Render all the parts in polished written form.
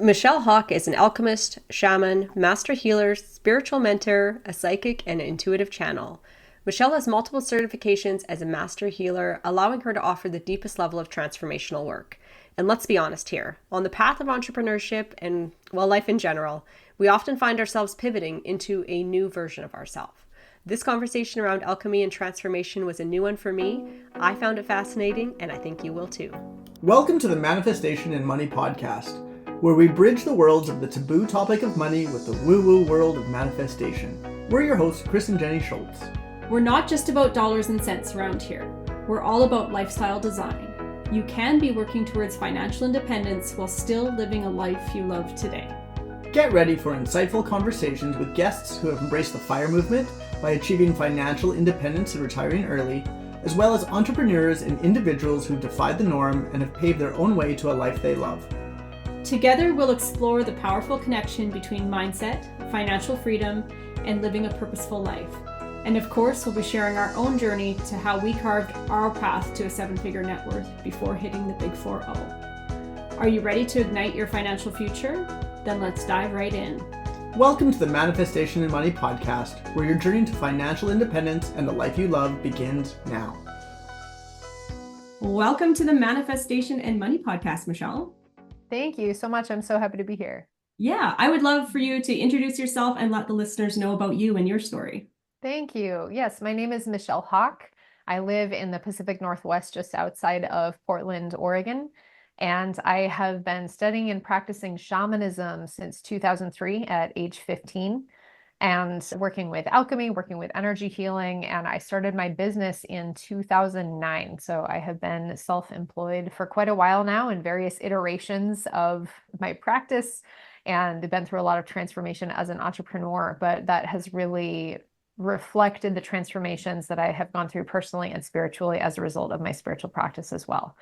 Michelle Hawk is an alchemist, shaman, master healer, spiritual mentor, a psychic, and intuitive channel. Michelle has multiple certifications as a master healer, allowing her to offer the deepest level of transformational work. And let's be honest here, on the path of entrepreneurship and, well, life in general, we often find ourselves pivoting into a new version of ourselves. This conversation around alchemy and transformation was a new one for me. I found it fascinating, and I think you will too. Welcome to the Manifestation and Money podcast, where we bridge the worlds of the taboo topic of money with the woo-woo world of manifestation. We're your hosts, Chris and Jenny Schultz. We're not just about dollars and cents around here. We're all about lifestyle design. You can be working towards financial independence while still living a life you love today. Get ready for insightful conversations with guests who have embraced the FIRE movement by achieving financial independence and retiring early, as well as entrepreneurs and individuals who defied the norm and have paved their own way to a life they love. Together, we'll explore the powerful connection between mindset, financial freedom, and living a purposeful life. And of course, we'll be sharing our own journey to how we carved our path to a seven-figure net worth before hitting the big 4-0. Are you ready to ignite your financial future? Then let's dive right in. Welcome to the Manifestation and Money podcast, where your journey to financial independence and the life you love begins now. Welcome to the Manifestation and Money podcast, Michelle. Thank you so much. I'm so happy to be here. Yeah, I would love for you to introduce yourself and let the listeners know about you and your story. Thank you. Yes, my name is Michelle Hawk. I live in the Pacific Northwest, just outside of Portland, Oregon. And I have been studying and practicing shamanism since 2003 at age 15 and working with alchemy, working with energy healing. And I started my business in 2009. So I have been self-employed for quite a while now in various iterations of my practice and been through a lot of transformation as an entrepreneur, but that has really reflected the transformations that I have gone through personally and spiritually as a result of my spiritual practice as well.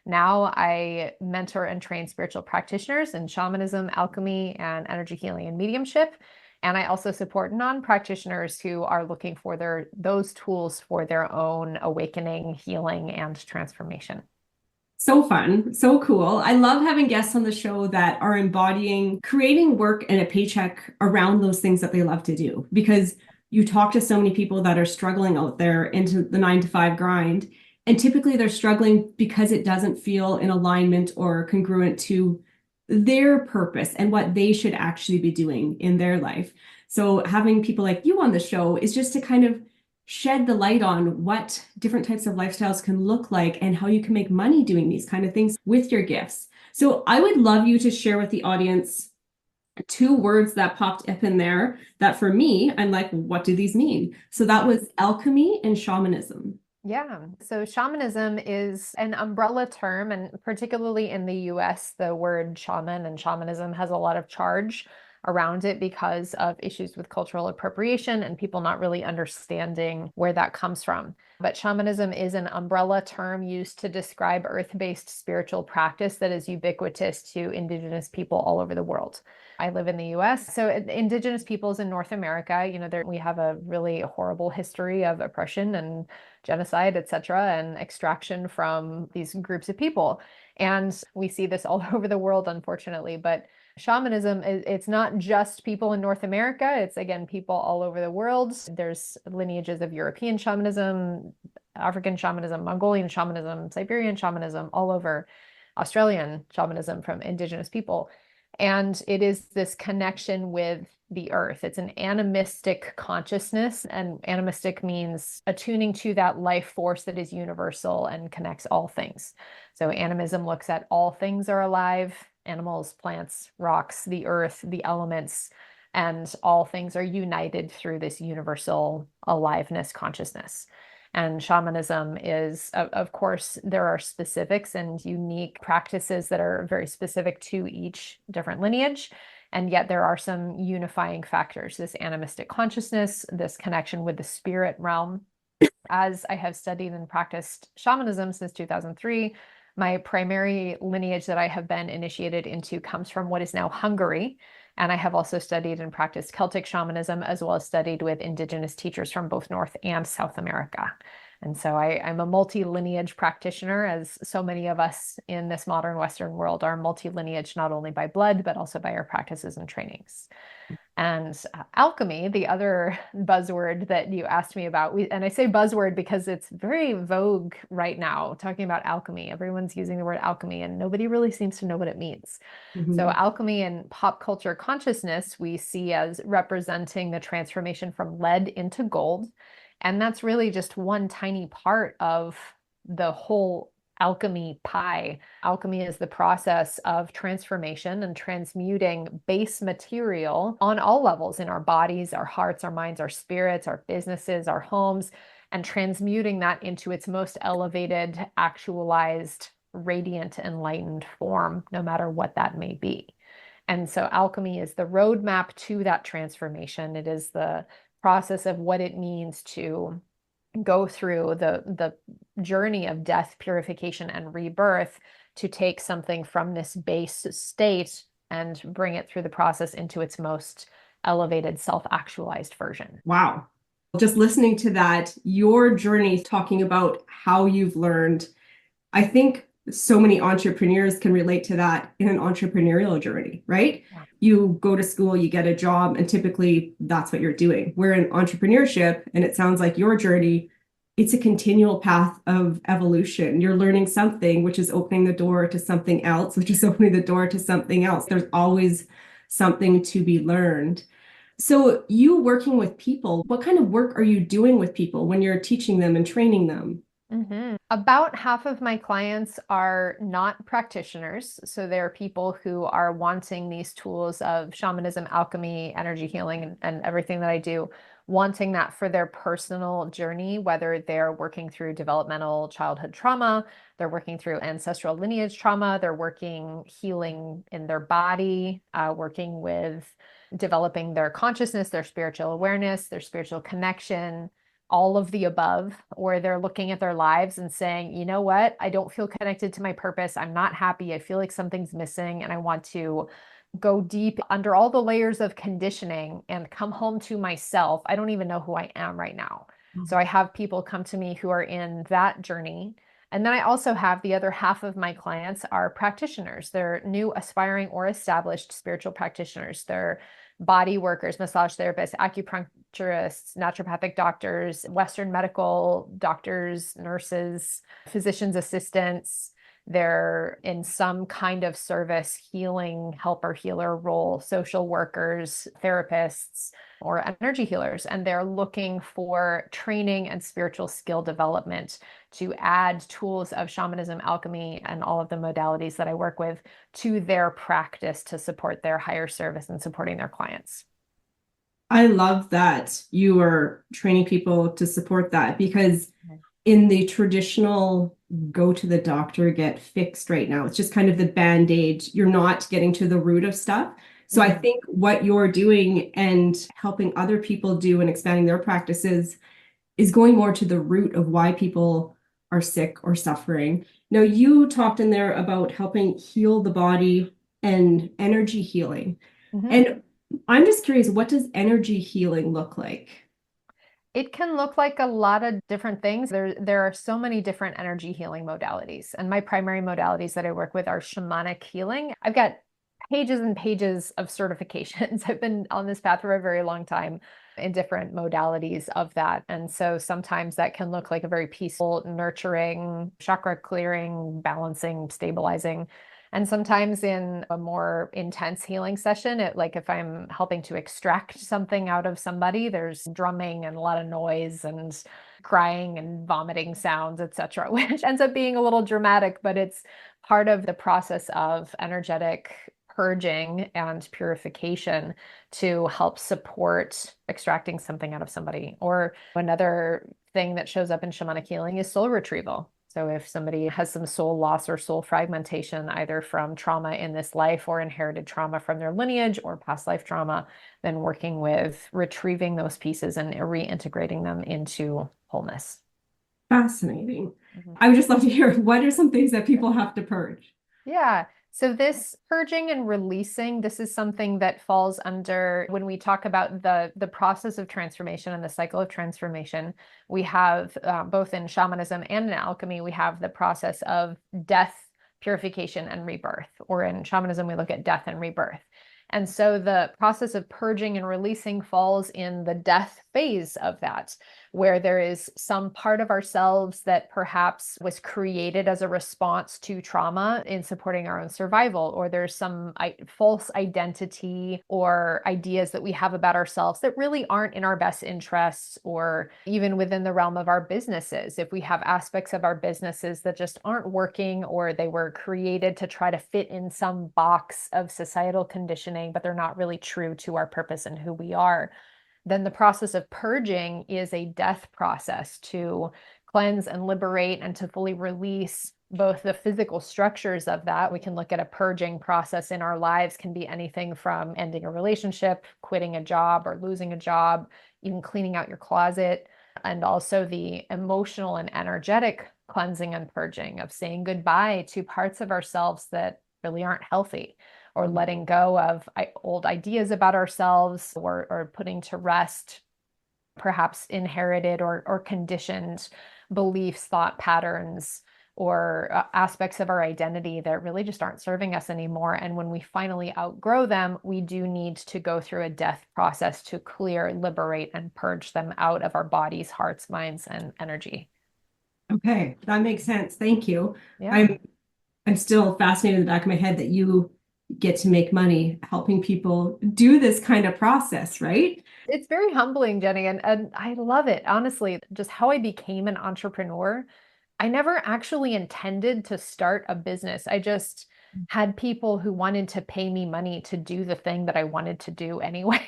Now I mentor and train spiritual practitioners in shamanism, alchemy, and energy healing and mediumship. And I also support non-practitioners who are looking for those tools for their own awakening, healing, and transformation. So fun, so cool. I love having guests on the show that are embodying creating work and a paycheck around those things that they love to do. Because you talk to so many people that are struggling out there into the 9-to-5 grind. And typically they're struggling because it doesn't feel in alignment or congruent to their purpose and what they should actually be doing in their life. So having people like you on the show is just to kind of shed the light on what different types of lifestyles can look like and how you can make money doing these kind of things with your gifts. So I would love you to share with the audience 2 words that popped up in there that for me, I'm like, what do these mean? So that was alchemy and shamanism. Yeah. So shamanism is an umbrella term, and particularly in the US, the word shaman and shamanism has a lot of charge around it because of issues with cultural appropriation and people not really understanding where that comes from. But shamanism is an umbrella term used to describe earth-based spiritual practice that is ubiquitous to Indigenous people all over the world. I live in the US. So Indigenous peoples in North America, we have a really horrible history of oppression and genocide, et cetera, and extraction from these groups of people. And we see this all over the world, unfortunately. But shamanism, it's not just people in North America. It's, again, people all over the world. There's lineages of European shamanism, African shamanism, Mongolian shamanism, Siberian shamanism, all over, Australian shamanism from Indigenous people. And it is this connection with the earth. It's an animistic consciousness, and animistic means attuning to that life force that is universal and connects all things. So animism looks at all things are alive, animals, plants, rocks, the earth, the elements, and all things are united through this universal aliveness consciousness. And shamanism is, of course, there are specifics and unique practices that are very specific to each different lineage. And yet there are some unifying factors, this animistic consciousness, this connection with the spirit realm. As I have studied and practiced shamanism since 2003, my primary lineage that I have been initiated into comes from what is now Hungary. And I have also studied and practiced Celtic shamanism, as well as studied with Indigenous teachers from both North and South America. And so I'm a multi-lineage practitioner, as so many of us in this modern Western world are multi-lineage, not only by blood, but also by our practices and trainings. And alchemy, the other buzzword that you asked me about, and I say buzzword because it's very vogue right now, talking about alchemy. Everyone's using the word alchemy and nobody really seems to know what it means. So alchemy in pop culture consciousness, we see as representing the transformation from lead into gold. And that's really just one tiny part of the whole alchemy pie. Alchemy is the process of transformation and transmuting base material on all levels in our bodies, our hearts, our minds, our spirits, our businesses, our homes, and transmuting that into its most elevated, actualized, radiant, enlightened form, no matter what that may be. And so alchemy is the roadmap to that transformation. It is the process of what it means to go through the journey of death, purification, and rebirth to take something from this base state and bring it through the process into its most elevated self-actualized version. Wow. Just listening to that, your journey talking about how you've learned, I think so many entrepreneurs can relate to that in an entrepreneurial journey, right? Yeah. You go to school, you get a job, and typically that's what you're doing. Where in entrepreneurship, and it sounds like your journey, it's a continual path of evolution. You're learning something, which is opening the door to something else, which is opening the door to something else. There's always something to be learned. So you working with people, what kind of work are you doing with people when you're teaching them and training them? About half of my clients are not practitioners. So they're people who are wanting these tools of shamanism, alchemy, energy healing, and everything that I do, wanting that for their personal journey, whether they're working through developmental childhood trauma, they're working through ancestral lineage trauma, they're working healing in their body, working with developing their consciousness, their spiritual awareness, their spiritual connection, all of the above, or they're looking at their lives and saying, you know what, I don't feel connected to my purpose. I'm not happy. I feel like something's missing and I want to go deep under all the layers of conditioning and come home to myself. I don't even know who I am right now. So I have people come to me who are in that journey. And then I also have the other half of my clients are practitioners. They're new, aspiring, or established spiritual practitioners. They're body workers, massage therapists, acupuncturists, naturopathic doctors, Western medical doctors, nurses, physician's assistants. They're in some kind of service, healing, helper, healer role, social workers, therapists, or energy healers. And they're looking for training and spiritual skill development to add tools of shamanism, alchemy, and all of the modalities that I work with to their practice to support their higher service and supporting their clients. I love that you are training people to support that, because in the traditional go to the doctor, get fixed right now, it's just kind of the band-aid. You're not getting to the root of stuff. So I think what you're doing and helping other people do and expanding their practices is going more to the root of why people are sick or suffering. Now, you talked in there about helping heal the body and energy healing. And I'm just curious, what does energy healing look like? It can look like a lot of different things. There are so many different energy healing modalities. And my primary modalities that I work with are shamanic healing. I've got pages and pages of certifications. I've been on this path for a very long time in different modalities of that. And so sometimes that can look like a very peaceful, nurturing, chakra clearing, balancing, stabilizing. And sometimes in a more intense healing session, like if I'm helping to extract something out of somebody, there's drumming and a lot of noise and crying and vomiting sounds, etc., which ends up being a little dramatic, but it's part of the process of energetic purging and purification to help support extracting something out of somebody. Or another thing that shows up in shamanic healing is soul retrieval. So if somebody has some soul loss or soul fragmentation, either from trauma in this life or inherited trauma from their lineage or past life trauma, then working with retrieving those pieces and reintegrating them into wholeness. Fascinating. I would just love to hear, what are some things that people have to purge? Yeah. So this purging and releasing, this is something that falls under when we talk about the process of transformation and the cycle of transformation. We have both in shamanism and in alchemy, we have the process of death, purification, and rebirth. Or in shamanism, we look at death and rebirth. And so the process of purging and releasing falls in the death phase of that, where there is some part of ourselves that perhaps was created as a response to trauma in supporting our own survival, or there's some false identity or ideas that we have about ourselves that really aren't in our best interests, or even within the realm of our businesses. If we have aspects of our businesses that just aren't working, or they were created to try to fit in some box of societal conditioning, but they're not really true to our purpose and who we are, then the process of purging is a death process to cleanse and liberate and to fully release both the physical structures of that. We can look at a purging process in our lives, can be anything from ending a relationship, quitting a job or losing a job, even cleaning out your closet, and also the emotional and energetic cleansing and purging of saying goodbye to parts of ourselves that really aren't healthy, or letting go of old ideas about ourselves, or putting to rest perhaps inherited or conditioned beliefs, thought patterns, or aspects of our identity that really just aren't serving us anymore. And when we finally outgrow them, we do need to go through a death process to clear, liberate, and purge them out of our bodies, hearts, minds, and energy. Okay, that makes sense. Thank you. Yeah. I'm still fascinated in the back of my head that you get to make money helping people do this kind of process, right? It's very humbling, Jenny, and I love it. Honestly, just how I became an entrepreneur. I never actually intended to start a business. I just had people who wanted to pay me money to do the thing that I wanted to do anyway.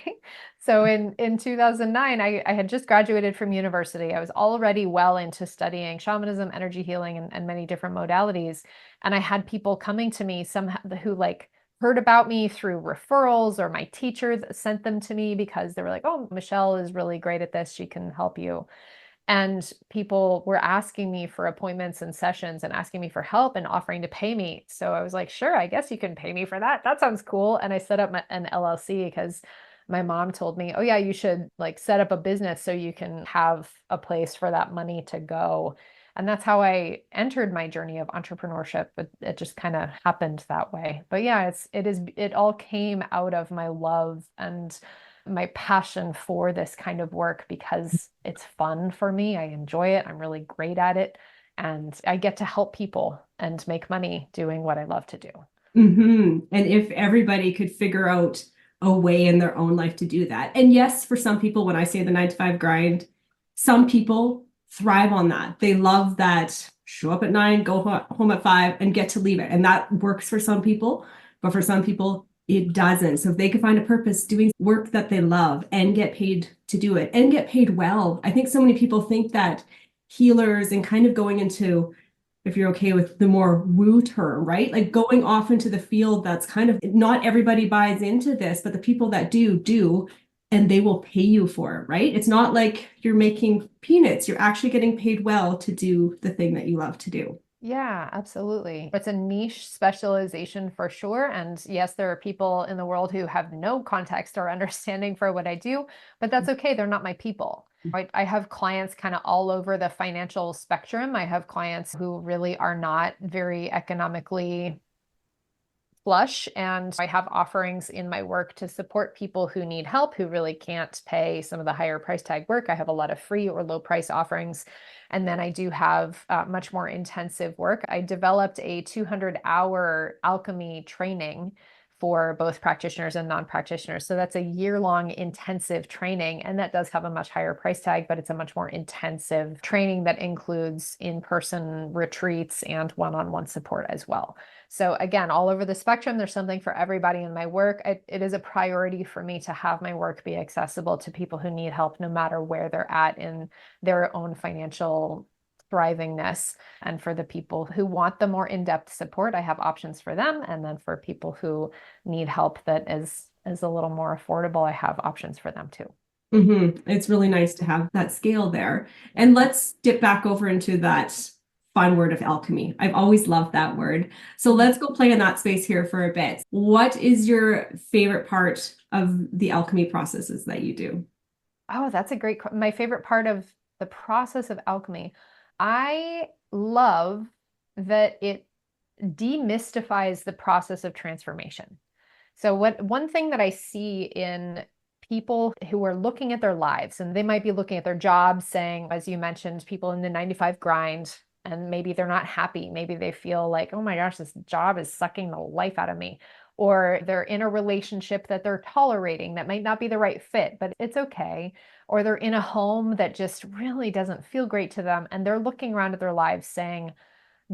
So in 2009, I had just graduated from university. I was already well into studying shamanism, energy healing, and many different modalities. And I had people coming to me, some who like heard about me through referrals, or my teacher sent them to me because they were like, oh, Michelle is really great at this. She can help you. And people were asking me for appointments and sessions and asking me for help and offering to pay me. So I was like, sure, I guess you can pay me for that. That sounds cool. And I set up an LLC because my mom told me, oh yeah, you should like set up a business so you can have a place for that money to go. And that's how I entered my journey of entrepreneurship. But it just kind of happened that way. But yeah, it all came out of my love and my passion for this kind of work, because it's fun for me. I enjoy it. I'm really great at it. And I get to help people and make money doing what I love to do. Mm-hmm. And if everybody could figure out a way in their own life to do that. And yes, for some people, when I say the 9 to 5 grind, some people thrive on that. They love that show up at 9, go home at 5, and get to leave it. And that works for some people, but for some people, it doesn't. So if they could find a purpose doing work that they love and get paid to do it and get paid well. I think so many people think that healers and kind of going into, if you're okay with the more woo term, right? Like going off into the field that's kind of, not everybody buys into this, but the people that do, and they will pay you for it, right? It's not like you're making peanuts. You're actually getting paid well to do the thing that you love to do. Yeah, absolutely. It's a niche specialization for sure. And yes, there are people in the world who have no context or understanding for what I do, but that's okay. They're not my people. Right? I have clients kind of all over the financial spectrum. I have clients who really are not very economically flush, and I have offerings in my work to support people who need help, who really can't pay some of the higher price tag work. I have a lot of free or low price offerings. And then I do have much more intensive work. I developed a 200-hour alchemy training for both practitioners and non-practitioners. So that's a year-long intensive training. And that does have a much higher price tag, but it's a much more intensive training that includes in-person retreats and one-on-one support as well. So again, all over the spectrum, there's something for everybody in my work. It is a priority for me to have my work be accessible to people who need help, no matter where they're at in their own financial thrivingness. And for the people who want the more in-depth support, I have options for them. And then for people who need help that is a little more affordable, I have options for them too. Mm-hmm. It's really nice to have that scale there. And let's dip back over into that fun word of alchemy. I've always loved that word. So let's go play in that space here for a bit. What is your favorite part of the alchemy processes that you do? Oh, that's a great, my favorite part of the process of alchemy. I love that it demystifies the process of transformation. So one thing that I see in people who are looking at their lives, and they might be looking at their jobs saying, as you mentioned, people in the 9 to 5 grind, and maybe they're not happy. Maybe they feel like, oh my gosh, this job is sucking the life out of me. Or they're in a relationship that they're tolerating that might not be the right fit, but it's okay. Or they're in a home that just really doesn't feel great to them. And they're looking around at their lives saying,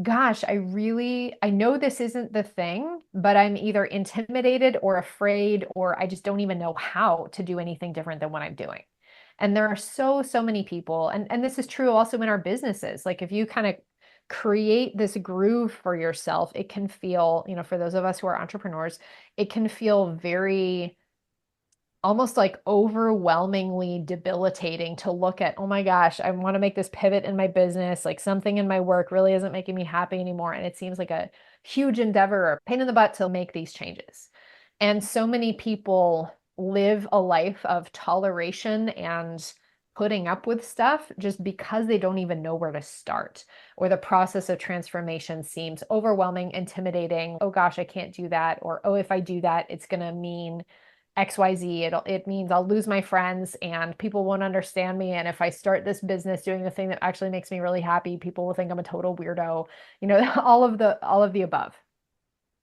gosh, I know this isn't the thing, but I'm either intimidated or afraid, or I just don't even know how to do anything different than what I'm doing. And there are so many people, and this is true also in our businesses. Like if you kind of create this groove for yourself, it can feel, for those of us who are entrepreneurs, it can feel very almost like overwhelmingly debilitating to look at, oh my gosh, I want to make this pivot in my business. Like something in my work really isn't making me happy anymore. And it seems like a huge endeavor or pain in the butt to make these changes. And so many people live a life of toleration and putting up with stuff just because they don't even know where to start, or the process of transformation seems overwhelming, intimidating. Oh gosh, I can't do that. Or, oh, if I do that, it's going to mean XYZ. It means I'll lose my friends and people won't understand me. And if I start this business doing the thing that actually makes me really happy, people will think I'm a total weirdo, all of the above.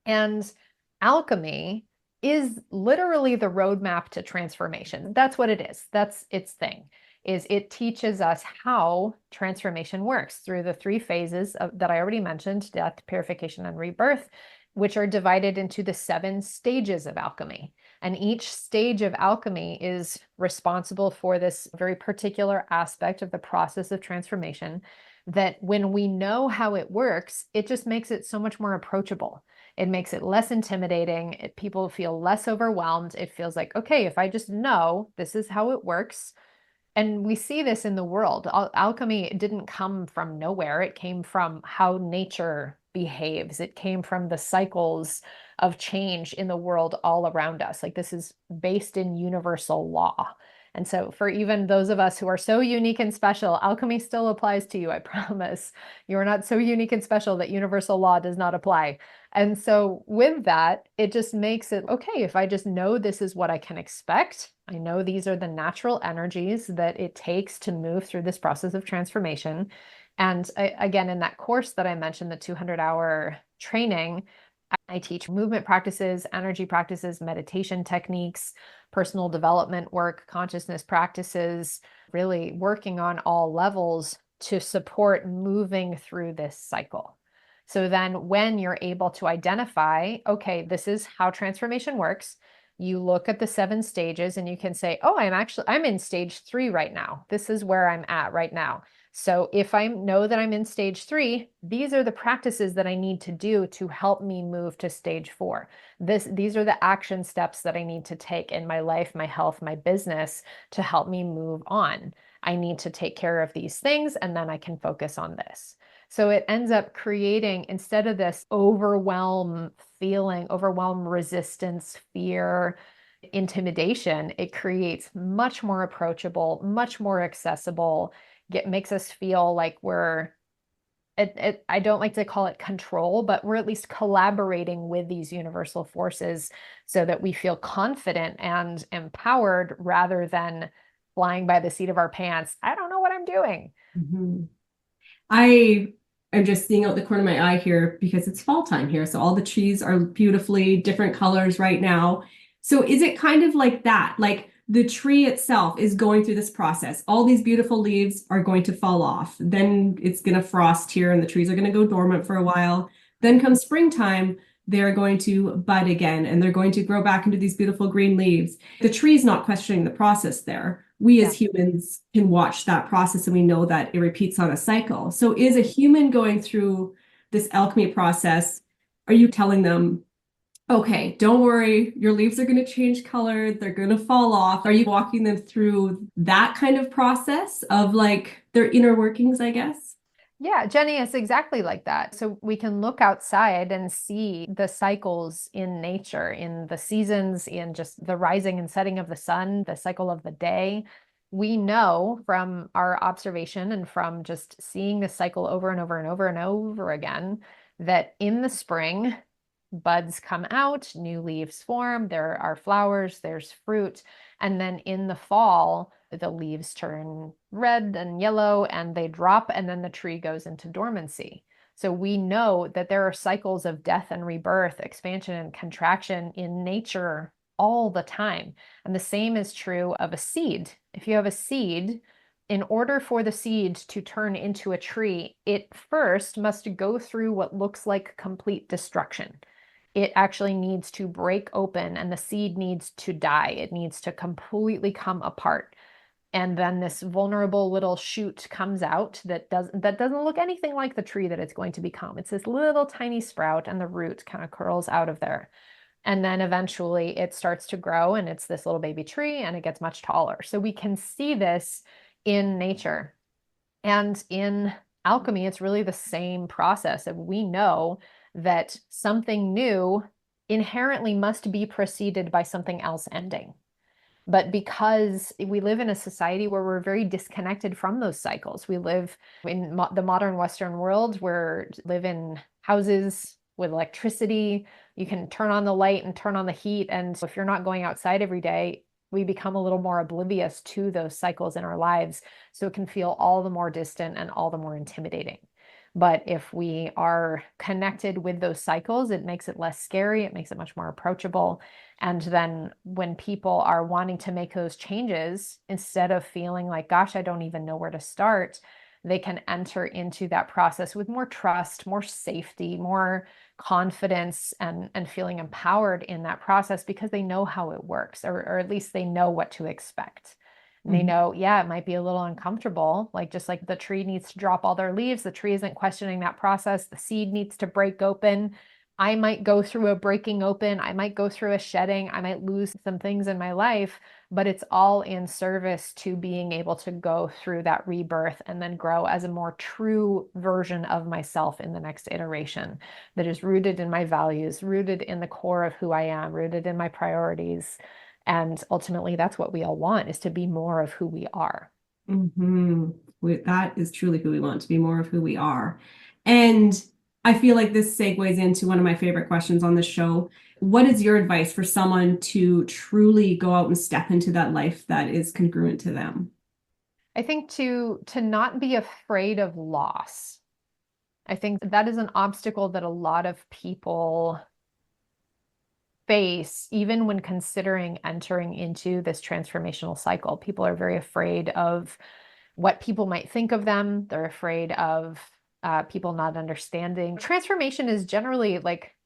And alchemy is literally the roadmap to transformation. That's what it is. That's its thing, is it teaches us how transformation works through the 3 phases that I already mentioned: death, purification, and rebirth, which are divided into the 7 stages of alchemy. And each stage of alchemy is responsible for this very particular aspect of the process of transformation, that when we know how it works, it just makes it so much more approachable. It makes it less intimidating. People feel less overwhelmed. It feels like, okay, if I just know this is how it works. And we see this in the world. Alchemy didn't come from nowhere. It came from how nature behaves. It came from the cycles of change in the world all around us. Like this is based in universal law. And so for even those of us who are so unique and special, alchemy still applies to you, I promise. You are not so unique and special that universal law does not apply. And so with that, it just makes it okay. If I just know this is what I can expect, I know these are the natural energies that it takes to move through this process of transformation. And again, in that course that I mentioned, the 200-hour training, I teach movement practices, energy practices, meditation techniques, personal development work, consciousness practices, really working on all levels to support moving through this cycle. So then when you're able to identify, okay, this is how transformation works, you look at the 7 stages and you can say, oh, I'm in stage 3 right now. This is where I'm at right now. So if I know that I'm in stage 3, these are the practices that I need to do to help me move to stage 4. These are the action steps that I need to take in my life, my health, my business to help me move on. I need to take care of these things and then I can focus on this. So it ends up creating, instead of this overwhelm feeling, overwhelm, resistance, fear, intimidation, it creates much more approachable, much more accessible, makes us feel like I don't like to call it control, but we're at least collaborating with these universal forces so that we feel confident and empowered rather than flying by the seat of our pants. I don't know what I'm doing. Mm-hmm. I am just seeing out the corner of my eye here because it's fall time here. So all the trees are beautifully different colors right now. So is it kind of like that? Like the tree itself is going through this process. All these beautiful leaves are going to fall off. Then it's going to frost here and the trees are going to go dormant for a while. Then come springtime, they're going to bud again and they're going to grow back into these beautiful green leaves. The tree's not questioning the process there. We as humans can watch that process and we know that it repeats on a cycle. So is a human going through this alchemy process, are you telling them, okay, don't worry, your leaves are going to change color, they're going to fall off? Are you walking them through that kind of process of like their inner workings, I guess? Yeah, Jenny, it's exactly like that. So we can look outside and see the cycles in nature, in the seasons, in just the rising and setting of the sun, the cycle of the day. We know from our observation and from just seeing the cycle over and over and over and over again that in the spring, buds come out, new leaves form, there are flowers, there's fruit. And then in the fall, the leaves turn red and yellow and they drop, and then the tree goes into dormancy. So we know that there are cycles of death and rebirth, expansion and contraction in nature all the time. And the same is true of a seed. If you have a seed, in order for the seed to turn into a tree, it first must go through what looks like complete destruction. It actually needs to break open and the seed needs to die. It needs to completely come apart. And then this vulnerable little shoot comes out that doesn't look anything like the tree that it's going to become. It's this little tiny sprout and the root kind of curls out of there. And then eventually it starts to grow and it's this little baby tree and it gets much taller. So we can see this in nature. And in alchemy, it's really the same process. And we know that something new inherently must be preceded by something else ending. But because we live in a society where we're very disconnected from those cycles, we live in the modern Western world, we live in houses with electricity. You can turn on the light and turn on the heat. And if you're not going outside every day, we become a little more oblivious to those cycles in our lives. So it can feel all the more distant and all the more intimidating. But if we are connected with those cycles, it makes it less scary. It makes it much more approachable. And then when people are wanting to make those changes, instead of feeling like, gosh, I don't even know where to start, they can enter into that process with more trust, more safety, more confidence, and feeling empowered in that process because they know how it works, or at least they know what to expect. And they know, yeah, it might be a little uncomfortable. Like just like the tree needs to drop all their leaves, the tree isn't questioning that process. The seed needs to break open. I might go through a breaking open. I might go through a shedding. I might lose some things in my life, but it's all in service to being able to go through that rebirth and then grow as a more true version of myself in the next iteration that is rooted in my values, rooted in the core of who I am, rooted in my priorities. And ultimately, that's what we all want, is to be more of who we are. That is truly who we want, to be more of who we are. And I feel like this segues into one of my favorite questions on the show. What is your advice for someone to truly go out and step into that life that is congruent to them? I think to not be afraid of loss. I think that is an obstacle that a lot of people face, even when considering entering into this transformational cycle. People are very afraid of what people might think of them. They're afraid of people not understanding. Transformation is generally like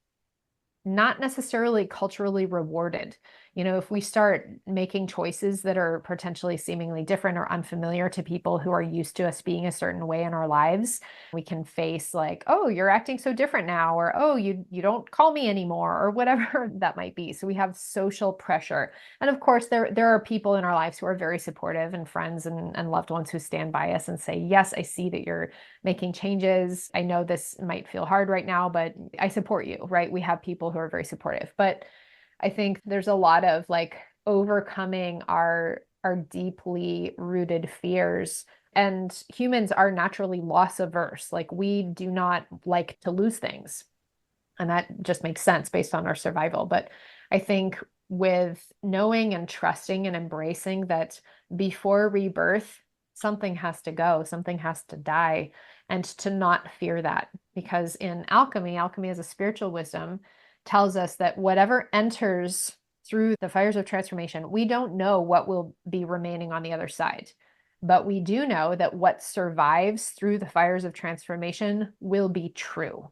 not necessarily culturally rewarded. If we start making choices that are potentially seemingly different or unfamiliar to people who are used to us being a certain way in our lives, we can face like, oh, you're acting so different now, or oh, you don't call me anymore, or whatever that might be. So we have social pressure. And of course, there are people in our lives who are very supportive, and friends and loved ones who stand by us and say, yes, I see that you're making changes. I know this might feel hard right now, but I support you, right? We have people who are very supportive. But I think there's a lot of like overcoming our deeply rooted fears. And humans are naturally loss averse. Like we do not like to lose things. And that just makes sense based on our survival. But I think with knowing and trusting and embracing that before rebirth, something has to go, something has to die, and to not fear that. Because in alchemy as a spiritual wisdom, tells us that whatever enters through the fires of transformation, we don't know what will be remaining on the other side. But we do know that what survives through the fires of transformation will be true.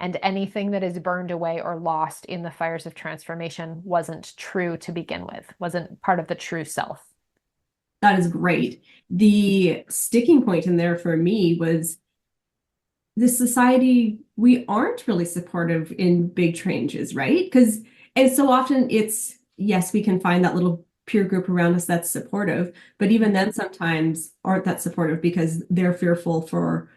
And anything that is burned away or lost in the fires of transformation wasn't true to begin with, wasn't part of the true self. That is great. The sticking point in there for me was this society, we aren't really supportive in big changes, right? And so often it's, yes, we can find that little peer group around us that's supportive, but even then sometimes aren't that supportive because they're fearful for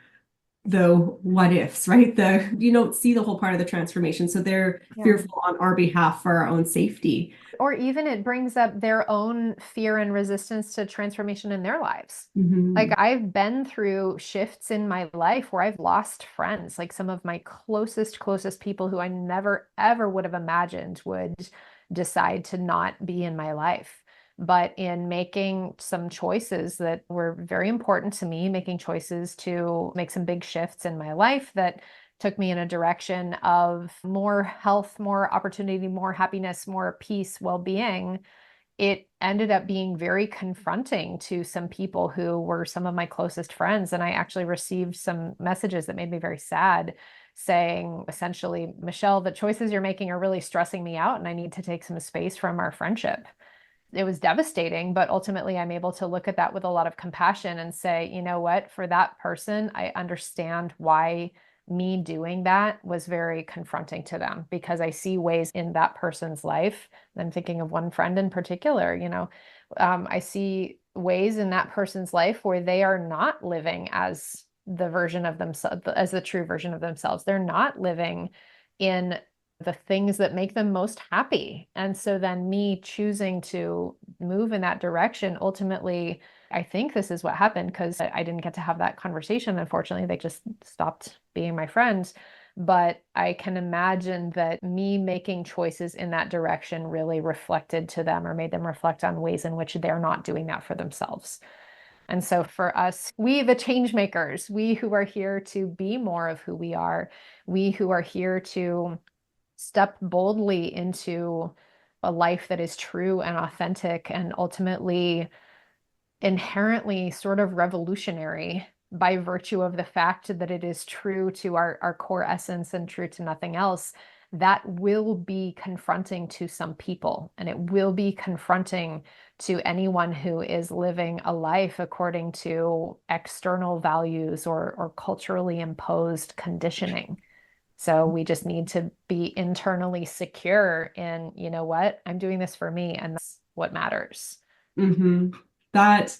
the what ifs, right? You don't see the whole part of the transformation. So they're fearful on our behalf for our own safety. Or even it brings up their own fear and resistance to transformation in their lives. Mm-hmm. Like I've been through shifts in my life where I've lost friends, like some of my closest people who I never, ever would have imagined would decide to not be in my life. But in making some choices that were very important to me, making choices to make some big shifts in my life that took me in a direction of more health, more opportunity, more happiness, more peace, well-being, it ended up being very confronting to some people who were some of my closest friends. And I actually received some messages that made me very sad, saying essentially, Michelle, the choices you're making are really stressing me out, and I need to take some space from our friendship. It was devastating, but ultimately I'm able to look at that with a lot of compassion and say, you know what, for that person, I understand why me doing that was very confronting to them, because I see ways in that person's life. I'm thinking of one friend in particular, I see ways in that person's life where they are not living as the version of themselves, as the true version of themselves. They're not living in the things that make them most happy. And so then me choosing to move in that direction, ultimately, I think this is what happened, because I didn't get to have that conversation. Unfortunately, they just stopped being my friends. But I can imagine that me making choices in that direction really reflected to them, or made them reflect on ways in which they're not doing that for themselves. And so for us, we, the change makers, we who are here to be more of who we are, we who are here to step boldly into a life that is true and authentic and ultimately inherently sort of revolutionary by virtue of the fact that it is true to our core essence and true to nothing else, that will be confronting to some people. And it will be confronting to anyone who is living a life according to external values or culturally imposed conditioning. So we just need to be internally secure in, you know what, I'm doing this for me, and that's what matters. Mm-hmm. That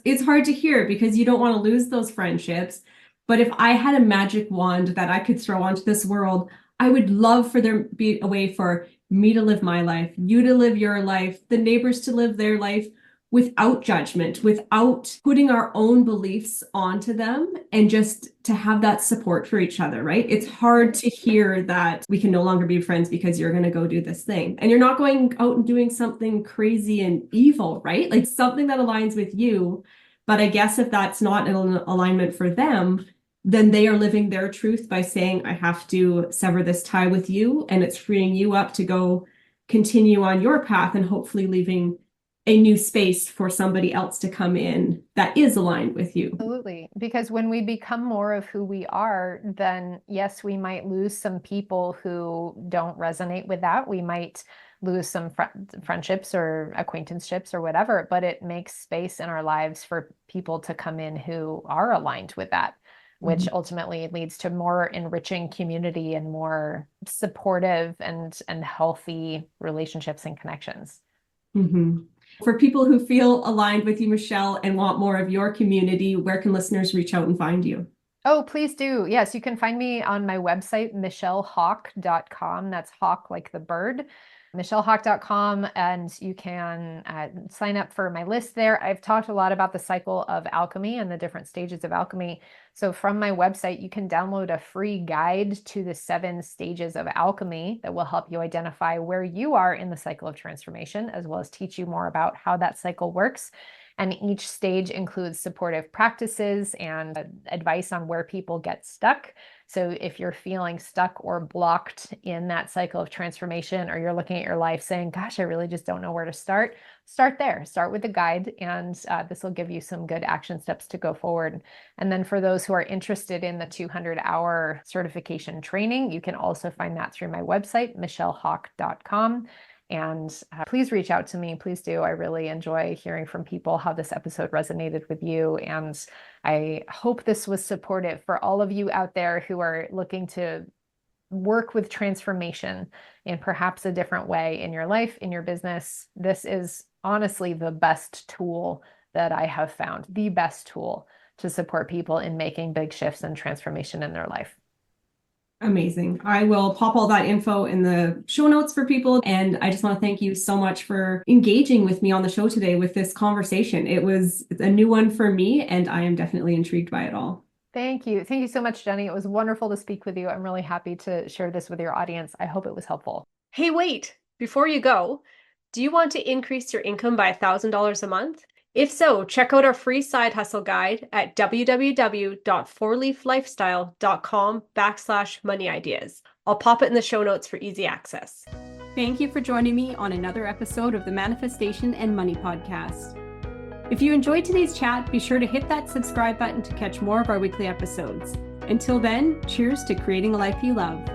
it's hard to hear because you don't want to lose those friendships. But if I had a magic wand that I could throw onto this world, I would love for there be a way for me to live my life, you to live your life, the neighbors to live their life without judgment, without putting our own beliefs onto them, and just to have that support for each other, right? It's hard to hear that we can no longer be friends because you're going to go do this thing. And you're not going out and doing something crazy and evil, right? Like something that aligns with you. But I guess if that's not an alignment for them, then they are living their truth by saying, I have to sever this tie with you. And it's freeing you up to go continue on your path and hopefully leaving a new space for somebody else to come in that is aligned with you. Absolutely. Because when we become more of who we are, then yes, we might lose some people who don't resonate with that. We might lose some friendships or acquaintanceships or whatever, but it makes space in our lives for people to come in who are aligned with that, which ultimately leads to more enriching community and more supportive and healthy relationships and connections. Mm-hmm. For people who feel aligned with you, Michelle, and want more of your community, where can listeners reach out and find you? Oh, please do. Yes, you can find me on my website, michellehawk.com. That's hawk like the bird, michellehawk.com. And you can sign up for my list there. I've talked a lot about the cycle of alchemy and the different stages of alchemy. So from my website, you can download a free guide to the 7 stages of alchemy that will help you identify where you are in the cycle of transformation, as well as teach you more about how that cycle works. And each stage includes supportive practices and advice on where people get stuck. So if you're feeling stuck or blocked in that cycle of transformation, or you're looking at your life saying, gosh, I really just don't know where to start there. Start with the guide, and this will give you some good action steps to go forward. And then for those who are interested in the 200-hour certification training, you can also find that through my website, michellehawk.com. And please reach out to me. Please do. I really enjoy hearing from people how this episode resonated with you. And I hope this was supportive for all of you out there who are looking to work with transformation in perhaps a different way in your life, in your business. This is honestly the best tool that I have found, the best tool to support people in making big shifts and transformation in their life. Amazing. I will pop all that info in the show notes for people. And I just want to thank you so much for engaging with me on the show today with this conversation. It's a new one for me, and I am definitely intrigued by it all. Thank you. Thank you so much, Jenny. It was wonderful to speak with you. I'm really happy to share this with your audience. I hope it was helpful. Hey, wait, before you go, do you want to increase your income by $1,000 a month? If so, check out our free side hustle guide at www.fourleaflifestyle.com/money ideas. I'll pop it in the show notes for easy access. Thank you for joining me on another episode of the Manifestation and Money Podcast. If you enjoyed today's chat, be sure to hit that subscribe button to catch more of our weekly episodes. Until then, cheers to creating a life you love.